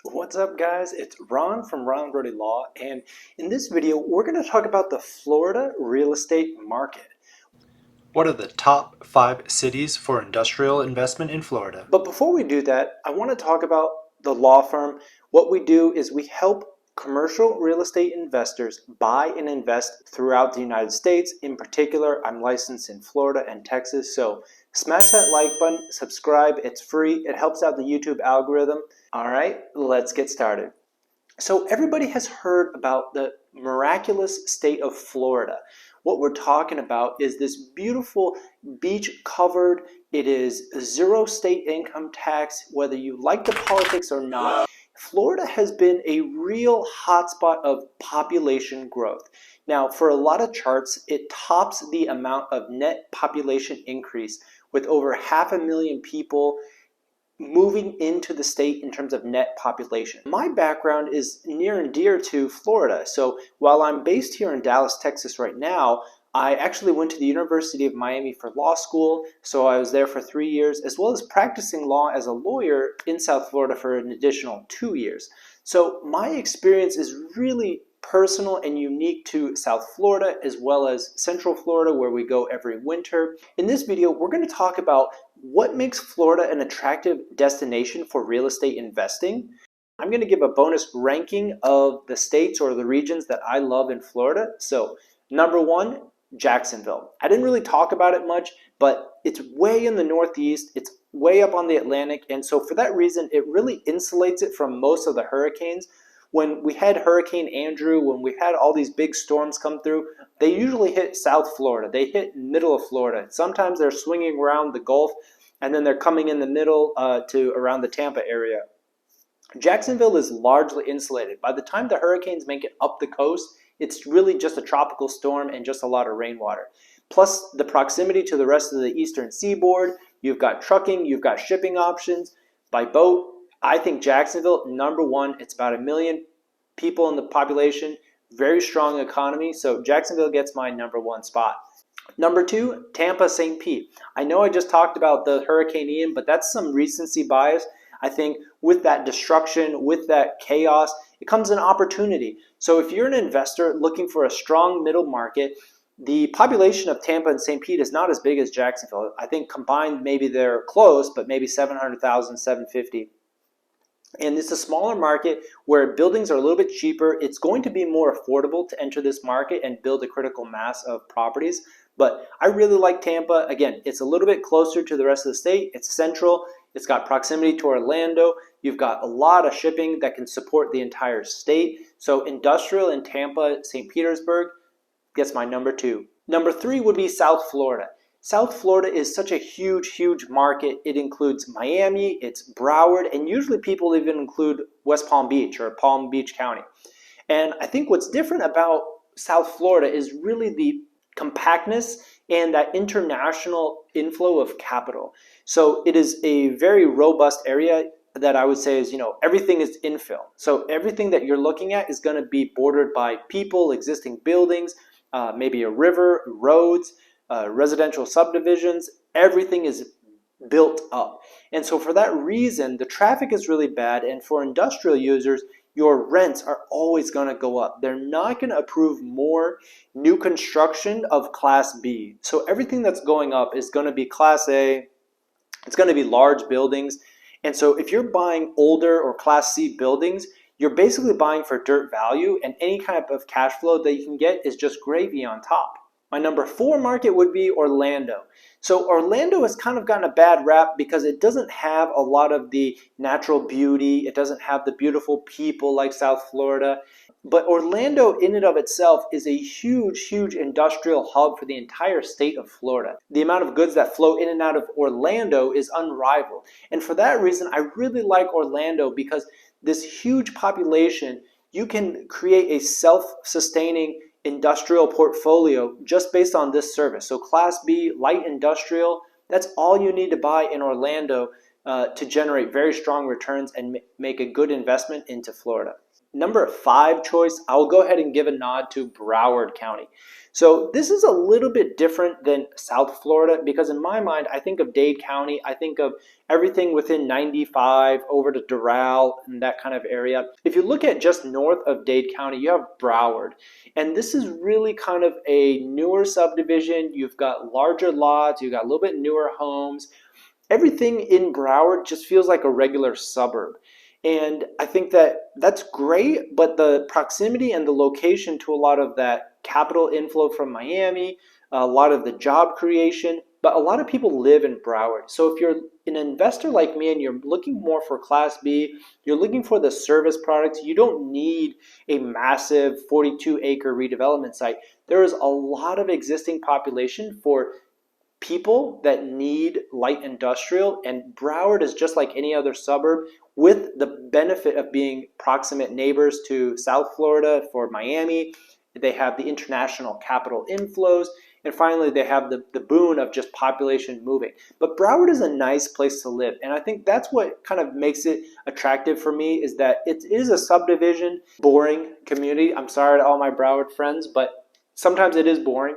What's up, guys? It's Ron from Ronald Rohde Law, and in this video we're going to talk about the Florida real estate market. What are the top 5 cities for industrial investment in Florida? But before we do that, I want to talk about the law firm. What we do is we help commercial real estate investors buy and invest throughout the United States. In particular, I'm licensed in Florida and Texas, so smash that like button, subscribe, it's free, it helps out the YouTube algorithm. All right, let's get started. So everybody has heard about the miraculous state of Florida. What we're talking about is this beautiful beach covered. It is zero state income tax, whether you like the politics or not. Florida has been a real hotspot of population growth. Now, for a lot of charts, it tops the amount of net population increase with over 500,000 people moving into the state in terms of net population. My background is near and dear to Florida. So while I'm based here in Dallas, Texas right now, I actually went to the University of Miami for law school. So I was there for 3 years, as well as practicing law as a lawyer in South Florida for an additional 2 years. So my experience is really personal and unique to South Florida as well as Central Florida, where we go every winter. In this video, we're going to talk about what makes Florida an attractive destination for real estate investing. I'm going to give a bonus ranking of the states or the regions that I love in Florida. So number 1, Jacksonville. I didn't really talk about it much, but it's way in the Northeast. It's way up on the Atlantic. And so for that reason, it really insulates it from most of the hurricanes. When we had Hurricane Andrew, when we had all these big storms come through, they usually hit South Florida. They hit middle of Florida. Sometimes they're swinging around the Gulf, and then they're coming in the middle to around the Tampa area. Jacksonville is largely insulated. By the time the hurricanes make it up the coast, it's really just a tropical storm and just a lot of rainwater. Plus the proximity to the rest of the eastern seaboard, you've got trucking, you've got shipping options by boat. I think Jacksonville, number 1, it's about 1 million people in the population, very strong economy, so Jacksonville gets my number 1 spot. Number 2, Tampa, St. Pete. I know I just talked about the Hurricane Ian, but that's some recency bias. I think with that destruction, with that chaos, it comes an opportunity. So if you're an investor looking for a strong middle market, the population of Tampa and St. Pete is not as big as Jacksonville. I think combined maybe they're close, but maybe 700,000, 750. And it's a smaller market where buildings are a little bit cheaper. It's going to be more affordable to enter this market and build a critical mass of properties. But I really like Tampa. Again, it's a little bit closer to the rest of the state. It's central. It's got proximity to Orlando. You've got a lot of shipping that can support the entire state. So industrial in Tampa, St. Petersburg gets my number 2. Number 3 would be South Florida. South Florida is such a huge, huge market. It includes Miami, it's Broward, and usually people even include West Palm Beach or Palm Beach County. And I think what's different about South Florida is really the compactness and that international inflow of capital. So it is a very robust area that I would say is, everything is infill. So everything that you're looking at is going to be bordered by people, existing buildings, maybe a river, roads, residential subdivisions. Everything is built up. And so for that reason, the traffic is really bad. And for industrial users, your rents are always going to go up. They're not going to approve more new construction of Class B. So everything that's going up is going to be Class A. It's going to be large buildings. And so if you're buying older or Class C buildings, you're basically buying for dirt value, and any kind of cash flow that you can get is just gravy on top. My number 4 market would be Orlando. So Orlando has kind of gotten a bad rap because it doesn't have a lot of the natural beauty. It doesn't have the beautiful people like South Florida. But Orlando in and of itself is a huge, huge industrial hub for the entire state of Florida. The amount of goods that flow in and out of Orlando is unrivaled. And for that reason, I really like Orlando because this huge population, you can create a self-sustaining industrial portfolio just based on this service. So Class B, light industrial, that's all you need to buy in Orlando to generate very strong returns and make a good investment into Florida. number 5 choice, I'll go ahead and give a nod to Broward County. So this is a little bit different than South Florida because in my mind, I think of Dade County, I think of everything within 95 over to Doral and that kind of area. If you look at just north of Dade County, you have Broward. And this is really kind of a newer subdivision. You've got larger lots, you've got a little bit newer homes. Everything in Broward just feels like a regular suburb. And I think that that's great, but the proximity and the location to a lot of that capital inflow from Miami, a lot of the job creation, but a lot of people live in Broward. So if you're an investor like me and you're looking more for Class B, you're looking for the service products, you don't need a massive 42-acre redevelopment site. There is a lot of existing population for people that need light industrial, and Broward is just like any other suburb with the benefit of being proximate neighbors to South Florida for Miami. They have the international capital inflows, and finally they have the boon of just population moving. But Broward is a nice place to live, and I think that's what kind of makes it attractive for me, is that it is a subdivision, boring community. I'm sorry to all my Broward friends, but sometimes it is boring.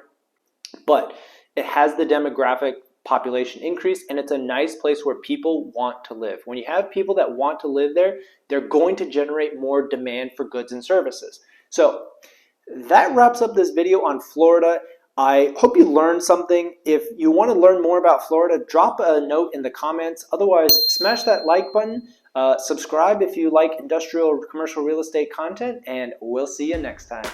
But it has the demographic population increase, and it's a nice place where people want to live. When you have people that want to live there, they're going to generate more demand for goods and services. So that wraps up this video on Florida. I hope you learned something. If you want to learn more about Florida, drop a note in the comments. Otherwise, smash that like button. Subscribe if you like industrial or commercial real estate content, and we'll see you next time.